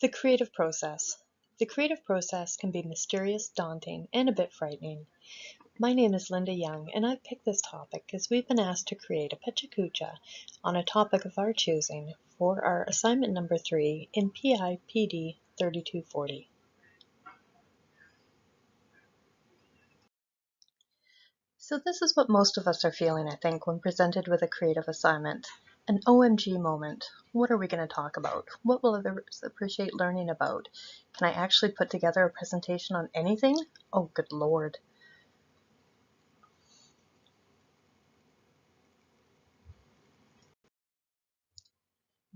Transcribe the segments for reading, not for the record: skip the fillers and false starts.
The creative process. The creative process can be mysterious, daunting, and a bit frightening. My name is Linda Young, and I've picked this topic because we've been asked to create a Pecha Kucha on a topic of our choosing for our assignment number 3 in PIPD 3240. So this is what most of us are feeling, I think, when presented with a creative assignment. An OMG moment. What are we going to talk about? What will others appreciate learning about? Can I actually put together a presentation on anything? Oh, good Lord.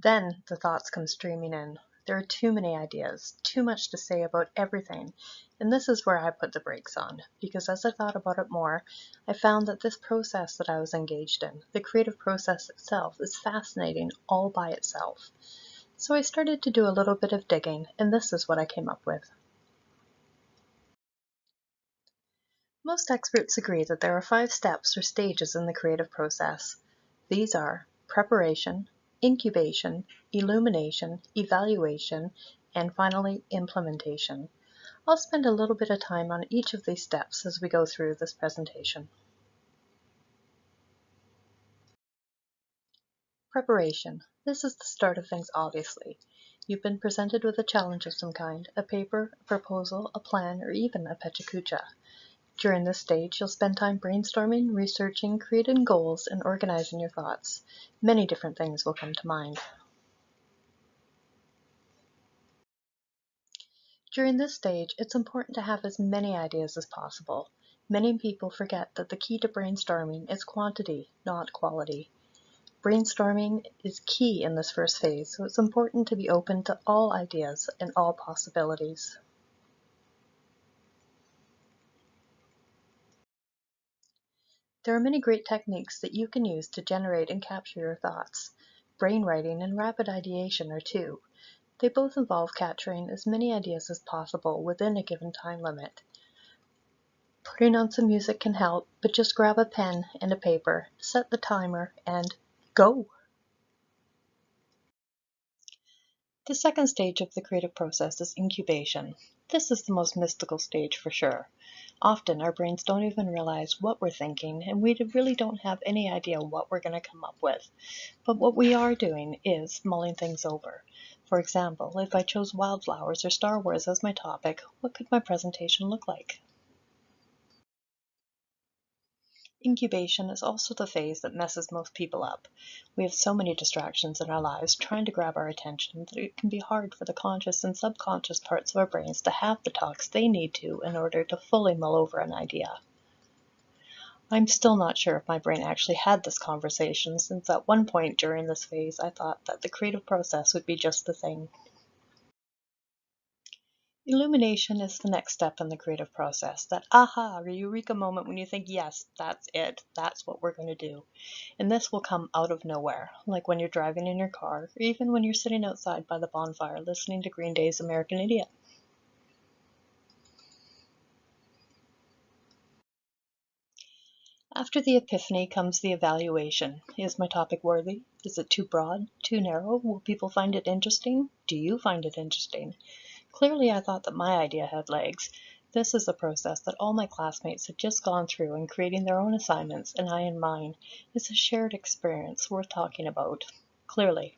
Then the thoughts come streaming in. There are too many ideas, too much to say about everything, and this is where I put the brakes on, because as I thought about it more, I found that this process that I was engaged in, the creative process itself, is fascinating all by itself. So I started to do a little bit of digging, and this is what I came up with. Most experts agree that there are 5 steps or stages in the creative process. These are preparation, incubation, illumination, evaluation, and finally implementation. I'll spend a little bit of time on each of these steps as we go through this presentation. Preparation. This is the start of things, obviously. You've been presented with a challenge of some kind, a paper, a proposal, a plan, or even a Pecha Kucha. During this stage, you'll spend time brainstorming, researching, creating goals, and organizing your thoughts. Many different things will come to mind. During this stage, it's important to have as many ideas as possible. Many people forget that the key to brainstorming is quantity, not quality. Brainstorming is key in this first phase, so it's important to be open to all ideas and all possibilities. There are many great techniques that you can use to generate and capture your thoughts. Brainwriting and rapid ideation are two. They both involve capturing as many ideas as possible within a given time limit. Putting on some music can help, but just grab a pen and a paper, set the timer, and go! The second stage of the creative process is incubation. This is the most mystical stage for sure. Often our brains don't even realize what we're thinking, and we really don't have any idea what we're going to come up with. But what we are doing is mulling things over. For example, if I chose wildflowers or Star Wars as my topic, what could my presentation look like? Incubation is also the phase that messes most people up. We have so many distractions in our lives trying to grab our attention that it can be hard for the conscious and subconscious parts of our brains to have the talks they need to in order to fully mull over an idea. I'm still not sure if my brain actually had this conversation, since at one point during this phase I thought that the creative process would be just the thing. Illumination is the next step in the creative process, that aha, or eureka moment when you think, yes, that's it, that's what we're going to do. And this will come out of nowhere, like when you're driving in your car, or even when you're sitting outside by the bonfire listening to Green Day's American Idiot. After the epiphany comes the evaluation. Is my topic worthy? Is it too broad? Too narrow? Will people find it interesting? Do you find it interesting? Clearly I thought that my idea had legs. This is a process that all my classmates have just gone through in creating their own assignments, and I in mine. It's a shared experience worth talking about. Clearly.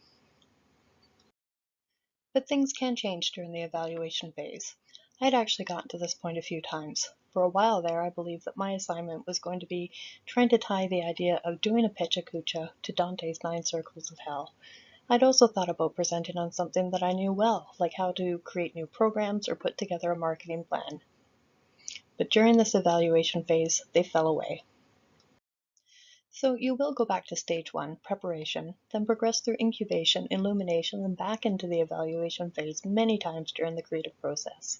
But things can change during the evaluation phase. I had actually gotten to this point a few times. For a while there, I believed that my assignment was going to be trying to tie the idea of doing a Pecha Kucha to Dante's 9 Circles of Hell. I'd also thought about presenting on something that I knew well, like how to create new programs or put together a marketing plan. But during this evaluation phase, they fell away. So you will go back to stage 1, preparation, then progress through incubation, illumination, and back into the evaluation phase many times during the creative process.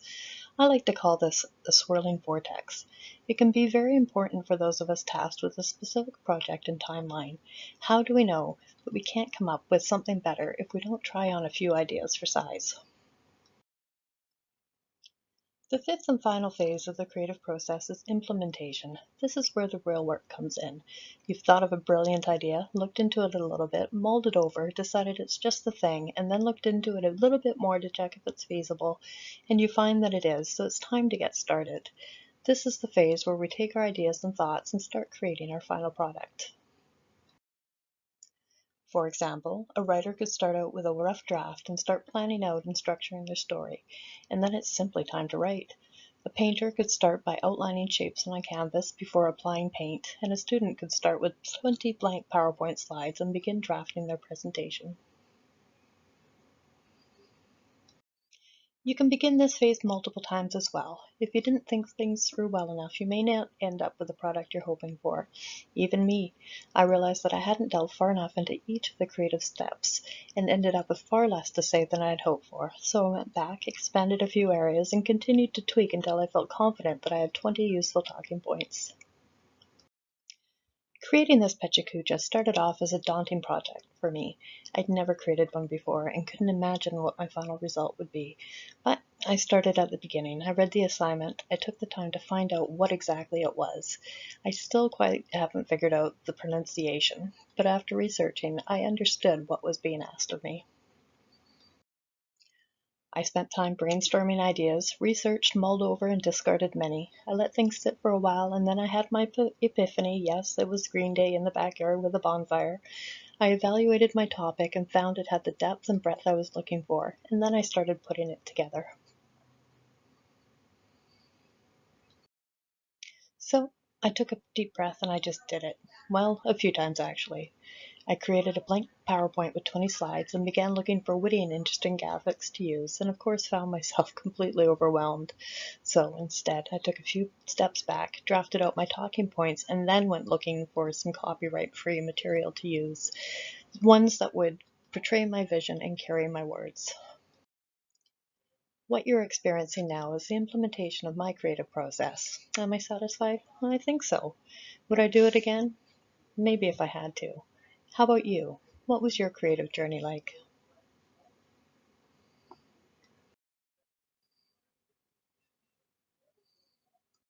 I like to call this the swirling vortex. It can be very important for those of us tasked with a specific project and timeline. How do we know that we can't come up with something better if we don't try on a few ideas for size? The fifth and final phase of the creative process is implementation. This is where the real work comes in. You've thought of a brilliant idea, looked into it a little bit, mulled it over, decided it's just the thing, and then looked into it a little bit more to check if it's feasible, and you find that it is, so it's time to get started. This is the phase where we take our ideas and thoughts and start creating our final product. For example, a writer could start out with a rough draft and start planning out and structuring their story, and then it's simply time to write. A painter could start by outlining shapes on a canvas before applying paint, and a student could start with 20 blank PowerPoint slides and begin drafting their presentation. You can begin this phase multiple times as well. If you didn't think things through well enough, you may not end up with the product you're hoping for. Even me, I realized that I hadn't delved far enough into each of the creative steps and ended up with far less to say than I had hoped for. So I went back, expanded a few areas, and continued to tweak until I felt confident that I had 20 useful talking points. Creating this Pecha Kucha started off as a daunting project for me. I'd never created one before and couldn't imagine what my final result would be. But I started at the beginning. I read the assignment. I took the time to find out what exactly it was. I still quite haven't figured out the pronunciation, but after researching, I understood what was being asked of me. I spent time brainstorming ideas, researched, mulled over, and discarded many. I let things sit for a while, and then I had my epiphany. Yes, it was Green Day in the backyard with a bonfire. I evaluated my topic and found it had the depth and breadth I was looking for, and then I started putting it together. So I took a deep breath and I just did it. Well, a few times actually. I created a blank PowerPoint with 20 slides and began looking for witty and interesting graphics to use, and of course found myself completely overwhelmed. So instead, I took a few steps back, drafted out my talking points, and then went looking for some copyright-free material to use, ones that would portray my vision and carry my words. What you're experiencing now is the implementation of my creative process. Am I satisfied? I think so. Would I do it again? Maybe if I had to. How about you? What was your creative journey like?